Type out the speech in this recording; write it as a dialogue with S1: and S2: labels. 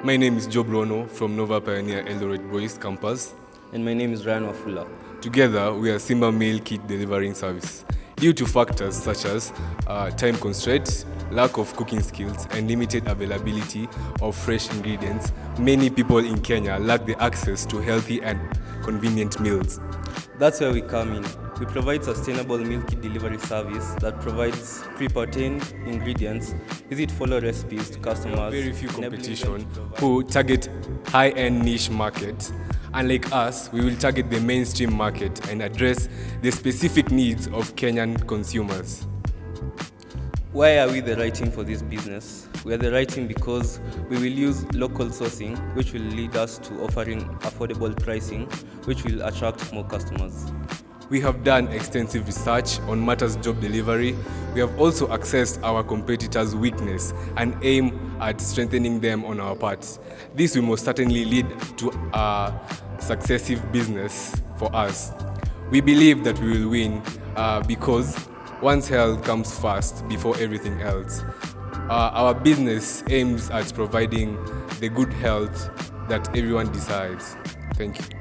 S1: My name is Job Lono from Nova Pioneer Eldoret Boys Campus.
S2: And my name is Ryan Wafula.
S1: Together, we are Simba Meal Kit Delivering Service. Due to factors such as time constraints, lack of cooking skills, and limited availability of fresh ingredients, many people in Kenya lack the access to healthy and convenient meals.
S2: That's where we come in. We provide sustainable meal kit delivery service that provides pre-packaged ingredients, easy to follow recipes to customers.
S1: Very few competition who target high-end niche markets. Unlike us, we will target the mainstream market and address the specific needs of Kenyan consumers.
S2: Why are we the right team for this business? We are the right team because we will use local sourcing, which will lead us to offering affordable pricing, which will attract more customers.
S1: We have done extensive research on matters job delivery. We have also assessed our competitors' weakness and aim at strengthening them on our part. This will most certainly lead to a successive business for us. We believe that we will win because one's health comes first before everything else. Our business aims at providing the good health that everyone desires. Thank you.